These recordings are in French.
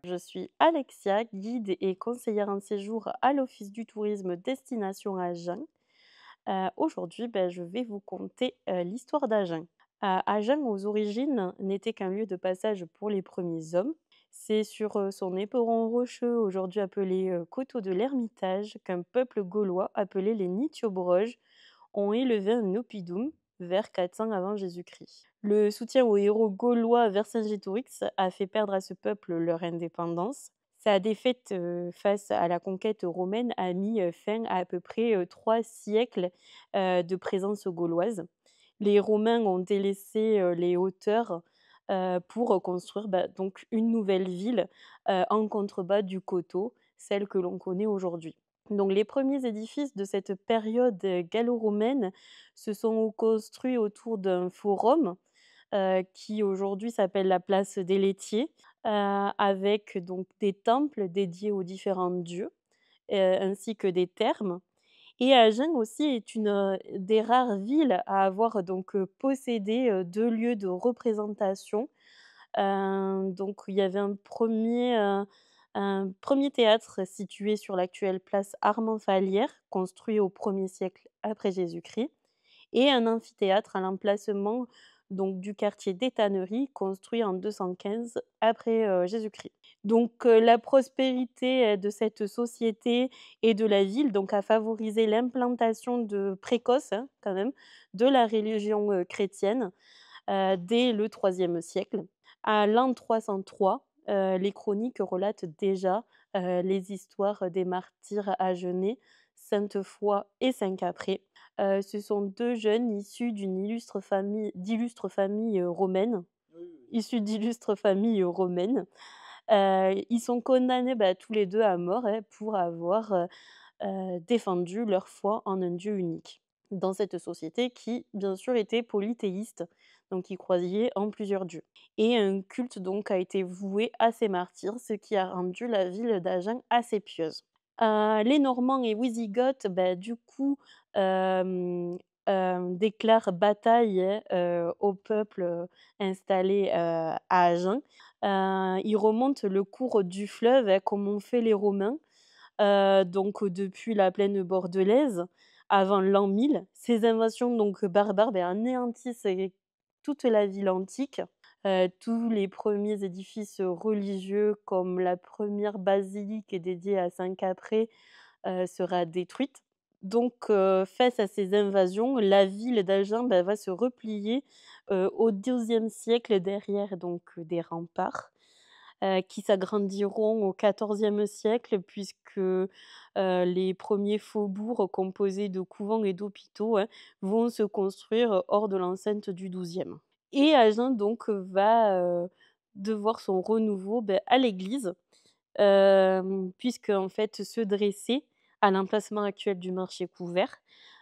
Je suis Alexia, guide et conseillère en séjour à l'Office du tourisme Destination Agen. Aujourd'hui, je vais vous conter, l'histoire d'Agen. Agen, aux origines, n'était qu'un lieu de passage pour les premiers hommes. C'est sur, son éperon rocheux, aujourd'hui appelé, coteau de l'Ermitage, qu'un peuple gaulois appelé les Nitiobroges ont élevé un oppidum vers 400 avant Jésus-Christ. Le soutien aux héros gaulois Vercingétorix a fait perdre à ce peuple leur indépendance. Sa défaite face à la conquête romaine a mis fin à peu près 3 siècles de présence gauloise. Les Romains ont délaissé les hauteurs pour construire donc une nouvelle ville en contrebas du coteau, celle que l'on connaît aujourd'hui. Donc les premiers édifices de cette période gallo-romaine se sont construits autour d'un forum, qui aujourd'hui s'appelle la place des laitiers, avec donc des temples dédiés aux différents dieux, ainsi que des thermes. Et Agen aussi est une, des rares villes à avoir donc, possédé, 2 lieux de représentation. Donc il y avait un 1er théâtre situé sur l'actuelle place Armand Fallières, construit au 1er siècle après Jésus-Christ, et un amphithéâtre à l'emplacement donc du quartier des Tanneries, construit en 215 après, Jésus-Christ. Donc la prospérité, de cette société et de la ville donc a favorisé l'implantation précoce, hein, quand même, de la religion, chrétienne, dès le IIIe siècle. À l'an 303, les chroniques relatent déjà, les histoires des martyrs agenais, Sainte Foy et Saint Capré. Ce sont 2 jeunes issus d'illustres familles romaines. Ils sont condamnés, tous les 2 à mort, hein, pour avoir, défendu leur foi en un Dieu unique. Dans cette société qui, bien sûr, était polythéiste, donc ils croyaient en plusieurs dieux. Et un culte donc a été voué à ces martyrs, ce qui a rendu la ville d'Agen assez pieuse. Les Normands et Wisigoths, du coup, déclarent bataille, hein, au peuple, installé, à Agen. Ils remontent le cours du fleuve, hein, comme ont fait les Romains, donc depuis la plaine bordelaise, avant l'an 1000. Ces invasions donc barbares, anéantissent toute la ville antique. Tous les premiers édifices religieux, comme la première basilique dédiée à Saint Capré, sera détruite. Donc face à ces invasions, la ville d'Agen, va se replier, au XIIe siècle derrière donc des remparts, qui s'agrandiront au XIVe siècle puisque, les premiers faubourgs composés de couvents et d'hôpitaux, hein, vont se construire hors de l'enceinte du XIIe. Et Agen donc va, devoir son renouveau, à l'église, puisque en fait se dressait à l'emplacement actuel du marché couvert,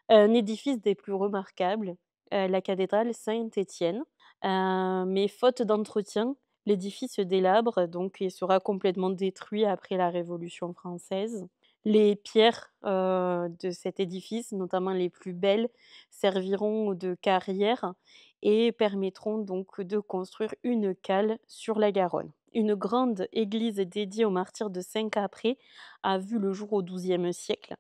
un édifice des plus remarquables, la cathédrale Saint-Étienne. Mais faute d'entretien, l'édifice se délabre donc et sera complètement détruit après la Révolution française. Les pierres, de cet édifice, notamment les plus belles, serviront de carrière et permettront donc de construire une cale sur la Garonne. Une grande église dédiée aux martyrs de Saint-Capré a vu le jour au XIIe siècle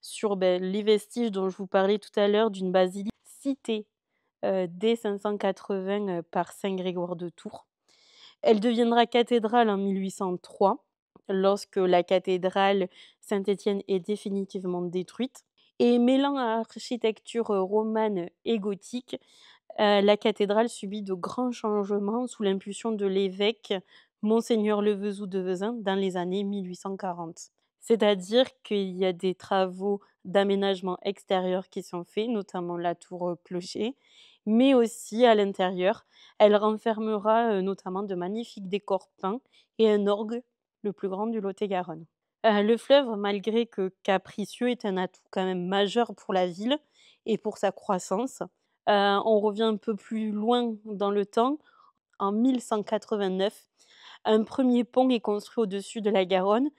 sur, les vestiges dont je vous parlais tout à l'heure d'une basilique citée, dès 580, par saint Grégoire de Tours. Elle deviendra cathédrale en 1803, lorsque la cathédrale Saint-Étienne est définitivement détruite, et mêlant architecture romane et gothique, la cathédrale subit de grands changements sous l'impulsion de l'évêque Monseigneur Levezou de Vezin dans les années 1840. C'est-à-dire qu'il y a des travaux d'aménagement extérieur qui sont faits, notamment la tour, clocher, mais aussi à l'intérieur. Elle renfermera, notamment de magnifiques décors peints et un orgue, le plus grand du Lot-et-Garonne. Le fleuve, malgré que capricieux, est un atout quand même majeur pour la ville et pour sa croissance. On revient un peu plus loin dans le temps. En 1189, un premier pont est construit au-dessus de la Garonne,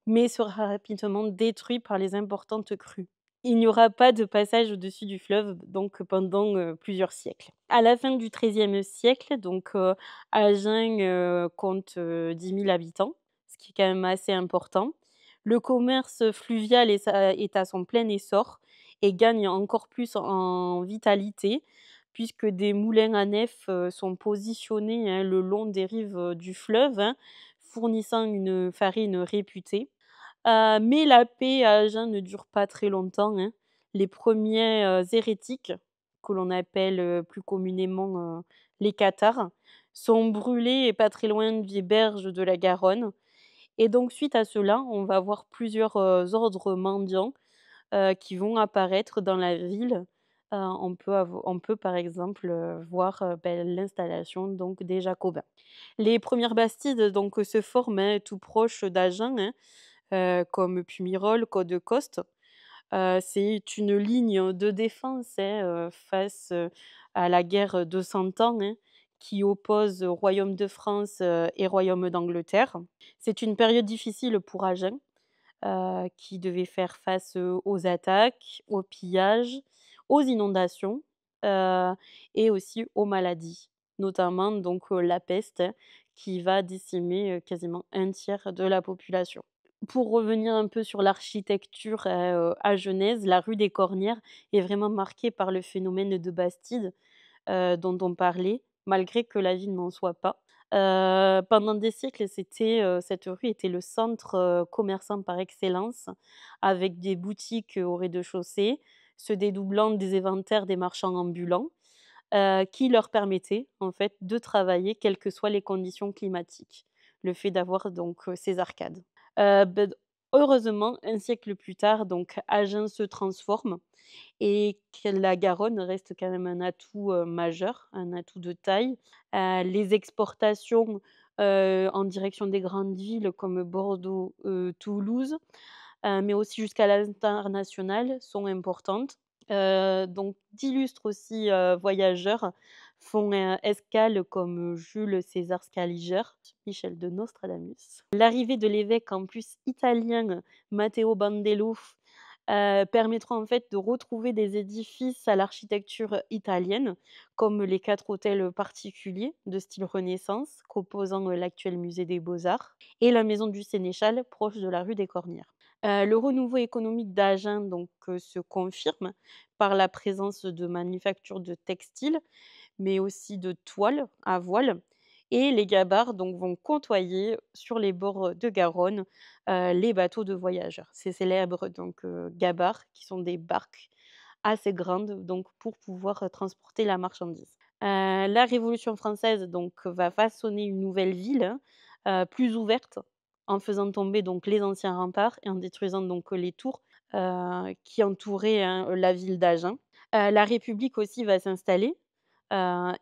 mais sera rapidement détruit par les importantes crues. Il n'y aura pas de passage au-dessus du fleuve, donc pendant, plusieurs siècles. À la fin du XIIIe siècle, Agen, compte, 10 000 habitants, ce qui est quand même assez important. Le commerce fluvial est à son plein essor et gagne encore plus en vitalité, puisque des moulins à nef, sont positionnés, hein, le long des rives, du fleuve, hein, fournissant une farine réputée. Mais la paix à Agen ne dure pas très longtemps, hein. Les premiers hérétiques, que l'on appelle, plus communément, les cathares, sont brûlés et pas très loin des berges de la Garonne et donc suite à cela, on va avoir plusieurs, ordres mendiants, qui vont apparaître dans la ville. On peut par exemple, voir, l'installation donc des Jacobins. Les premières bastides se forment, hein, tout proche d'Agen, hein, comme Puymirol, Côte-de-Coste. C'est une ligne de défense, hein, face, à la guerre de Cent Ans, hein, qui oppose Royaume de France, et Royaume d'Angleterre. C'est une période difficile pour Agen, qui devait faire face, aux attaques, aux pillages, aux inondations, heu et aussi aux maladies, notamment la peste, hein, qui va décimer, quasiment un tiers de la population. Pour revenir un peu sur l'architecture, agenaise, la rue des Cornières est vraiment marquée par le phénomène de Bastide, dont on parlait, malgré que la ville n'en soit pas. Pendant des siècles, cette rue était le centre, commerçant par excellence, avec des boutiques, au rez-de-chaussée, se dédoublant des éventaires des marchands ambulants, qui leur permettaient, en fait, de travailler quelles que soient les conditions climatiques. Le fait d'avoir ces arcades. Bed Heureusement, un siècle plus tard, Agen se transforme et que la Garonne reste quand même un atout, majeur, un atout de taille. Les exportations, en direction des grandes villes comme Bordeaux, Toulouse, mais aussi jusqu'à l'international sont importantes. D'illustres aussi, voyageurs font, escale comme Jules César Scaliger, Michel de Nostradamus. L'arrivée de l'évêque en plus italien Matteo Bandello, permettra en fait de retrouver des édifices à l'architecture italienne, comme les 4 hôtels particuliers de style Renaissance composant, l'actuel musée des Beaux-Arts et la maison du Sénéchal proche de la rue des Cornières. Le renouveau économique d'Agen se confirme par la présence de manufactures de textiles, mais aussi de toiles à voile et les gabarres vont côtoyer sur les bords, de Garonne, les bateaux de voyageurs. Ces célèbres gabarres qui sont des barques assez grandes pour pouvoir, transporter la marchandise. La Révolution française va façonner une nouvelle ville, hein, plus ouverte, en faisant tomber les anciens remparts et en détruisant les tours, qui entouraient, hein, la ville d'Agen. La République aussi va s'installer,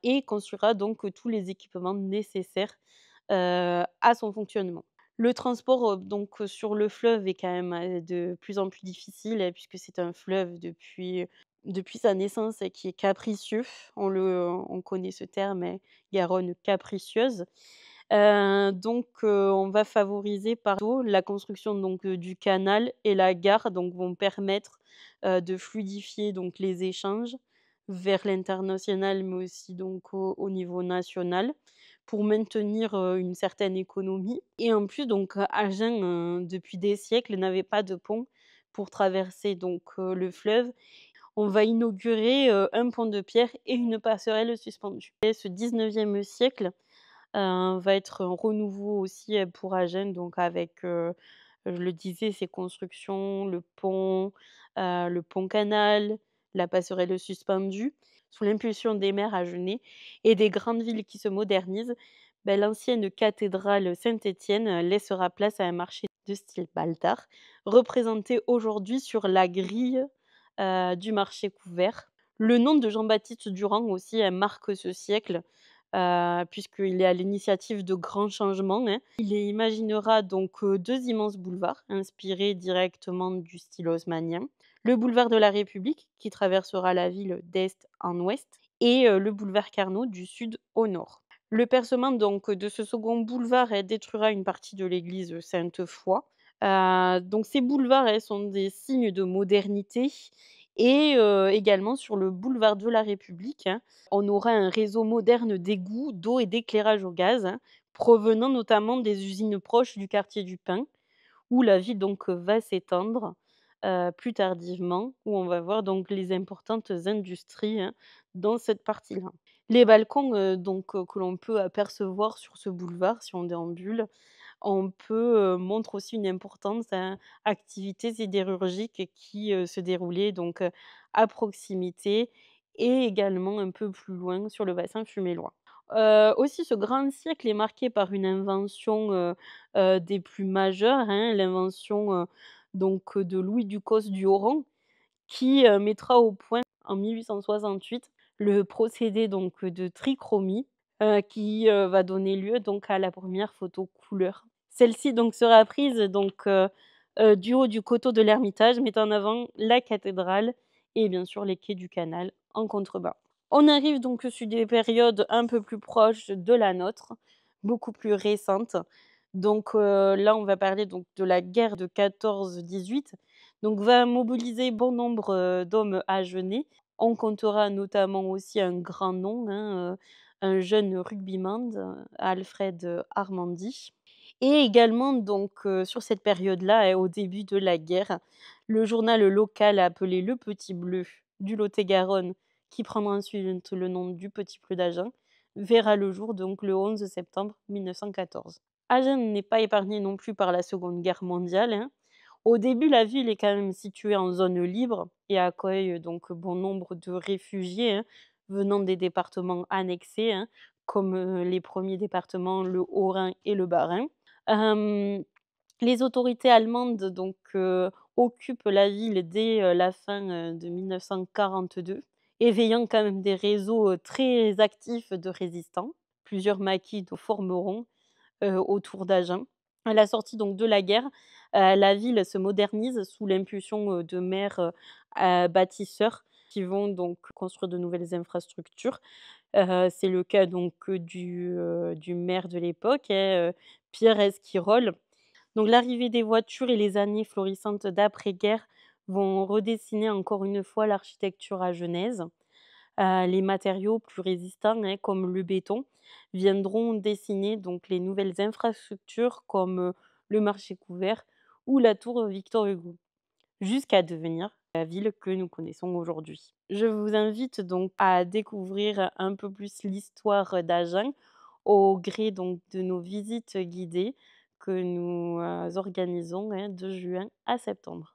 et construira tous les équipements nécessaires, à son fonctionnement. Le transport, sur le fleuve est quand même, de plus en plus difficile, puisque c'est un fleuve depuis sa naissance et qui est capricieux. On connaît ce terme, hein, Garonne capricieuse. On va favoriser par la construction du canal et la gare vont permettre, de fluidifier les échanges vers l'international, mais aussi au niveau national pour maintenir, une certaine économie et en plus Agen, depuis des siècles n'avait pas de pont pour traverser le fleuve. On va inaugurer, un pont de pierre et une passerelle suspendue et ce 19e siècle, va être un renouveau aussi, pour Agen avec, je le disais, ses constructions, le pont-canal, la passerelle suspendue. Sous l'impulsion des maires agenais et des grandes villes qui se modernisent, l'ancienne cathédrale Saint-Étienne, laissera place à un marché de style Baltard, représenté aujourd'hui sur la grille, du marché couvert. Le nom de Jean-Baptiste Durand aussi, marque ce siècle, puisqu'il est à l'initiative de grands changements, hein. Il imaginera 2 immenses boulevards inspirés directement du style haussmannien. Le boulevard de la République qui traversera la ville d'est en ouest et le boulevard Carnot du sud au nord. Le percement de ce second boulevard, détruira une partie de l'église Sainte-Foy, Donc ces boulevards, sont des signes de modernité et également sur le boulevard de la République, on aura un réseau moderne d'égouts, d'eau et d'éclairage au gaz, provenant notamment des usines proches du quartier du Pin, où la ville donc va s'étendre, plus tardivement, où on va voir donc les importantes industries, dans cette partie-là. Les balcons, que l'on peut apercevoir sur ce boulevard si on déambule, on peut, montre aussi une importante, activité sidérurgique qui, se déroulait donc, à proximité et également un peu plus loin sur le bassin fumellois. Aussi ce grand siècle est marqué par une invention, des plus majeures, l'invention, de Louis Ducos du Haurran qui, mettra au point en 1868 le procédé donc de trichromie, qui, va donner lieu donc à la première photo couleur. Celle-ci donc sera prise du haut du coteau de l'Ermitage, mettant en avant la cathédrale et bien sûr les quais du canal en contrebas. On arrive donc sur des périodes un peu plus proches de la nôtre, beaucoup plus récentes. Là, on va parler donc de la guerre de 14-18, donc va mobiliser bon nombre, d'hommes agenais. On comptera notamment aussi un grand nom, un jeune rugbyman, Alfred Armandi et également sur cette période-là et au début de la guerre, le journal local appelé Le Petit Bleu du Lot-et-Garonne, qui prendra ensuite le nom du Petit Bleu d'Agen, verra le jour donc le 11 septembre 1914. Agen n'est pas épargnée non plus par la Seconde Guerre mondiale, Au début, la ville est quand même située en zone libre et accueille donc bon nombre de réfugiés, venant des départements annexés, comme, les premiers départements, le Haut-Rhin et le Bas-Rhin. Hem, les autorités allemandes occupent la ville dès, la fin, de 1942, éveillant quand même des réseaux, très actifs de résistants. Plusieurs maquis formeront autour d'Agen. À la sortie donc de la guerre, la ville se modernise sous l'impulsion, de maires, bâtisseurs qui vont donc construire de nouvelles infrastructures. C'est le cas du maire de l'époque, Pierre Esquirol. Donc l'arrivée des voitures et les années florissantes d'après-guerre vont redessiner encore une fois l'architecture agenaise. Les matériaux plus résistants, comme le béton, viendront dessiner donc les nouvelles infrastructures comme, le marché couvert ou la tour Victor Hugo, jusqu'à devenir la ville que nous connaissons aujourd'hui. Je vous invite donc à découvrir un peu plus l'histoire d'Agen au gré donc de nos visites guidées que nous, organisons, de juin à septembre.